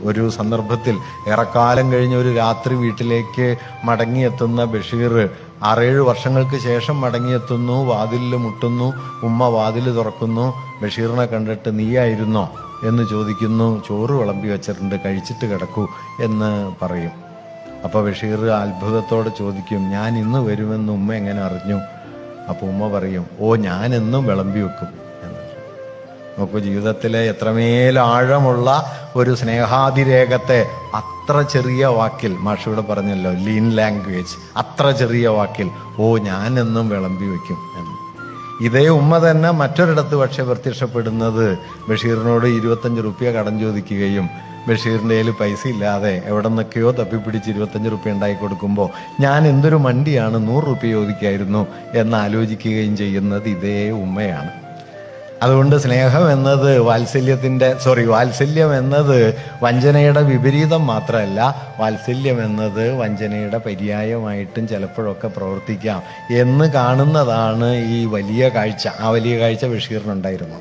ഒരു സന്ദർഭത്തിൽ ഏറെക്കാലം കഴിഞ്ഞ ഒരു രാത്രി വീട്ടിലേക്ക് മടങ്ങിയെത്തുന്ന ബഷീർ 6-7 വർഷങ്ങൾക്ക് ശേഷം മടങ്ങിയെത്തുന്നു. വാതിലിൽ മുട്ടുന്നു. ഉമ്മ വാതിൽ തുറക്കുന്നു. ബഷീറിനെ കണ്ടിട്ട് നീയായിരുന്നോ എന്ന് ചോദിക്കുന്നു. ചോറ് വിളമ്പി വെച്ചിട്ടുണ്ട്, കഴിച്ചിട്ട് കിടക്കൂ എന്ന് പറയും. അപ്പോൾ ബഷീർ അത്ഭുതത്തോടെ ചോദിക്കും, ഞാൻ ഇന്ന് വരുമെന്ന് ഉമ്മ എങ്ങനെ അറിഞ്ഞു? അപ്പോൾ ഉമ്മ പറയും, ഓ ഞാൻ എന്നും വിളമ്പി വെക്കും എന്ന്. നോക്കൂ, ജീവിതത്തിലെ എത്രമേൽ ആഴമുള്ള ഒരു സ്നേഹാതിരേഖത്തെ അത്ര ചെറിയ വാക്കിൽ, മാഷിവിടെ പറഞ്ഞല്ലോ ലീൻ ലാംഗ്വേജ്, അത്ര ചെറിയ വാക്കിൽ ഓ ഞാൻ എന്നും വിളമ്പി വെക്കും എന്ന്. ഇതേ ഉമ്മ തന്നെ മറ്റൊരിടത്ത് പക്ഷെ പ്രത്യക്ഷപ്പെടുന്നത് ബഷീറിനോട് 25 റുപ്യ കടം ചോദിക്കുകയും ബഷീറിൻ്റെ കയ്യിൽ പൈസ ഇല്ലാതെ എവിടെ നിന്നൊക്കെയോ തപ്പിപ്പിടിച്ച് 25 റുപ്യ ഉണ്ടാക്കി കൊടുക്കുമ്പോൾ ഞാൻ എന്തൊരു മണ്ടിയാണ് 100 റുപ്യ ചോദിക്കായിരുന്നു എന്ന് ആലോചിക്കുകയും ചെയ്യുന്നത് ഇതേ ഉമ്മയാണ്. അതുകൊണ്ട് സ്നേഹം എന്നത് വാത്സല്യം എന്നത് വഞ്ചനയുടെ വിപരീതം മാത്രമല്ല, വാത്സല്യം എന്നത് വഞ്ചനയുടെ പര്യായമായിട്ടും ചിലപ്പോഴൊക്കെ പ്രവർത്തിക്കാം എന്ന് കാണുന്നതാണ് ഈ വലിയ കാഴ്ച. ആ വലിയ കാഴ്ച ബഷീറിനുണ്ടായിരുന്നു.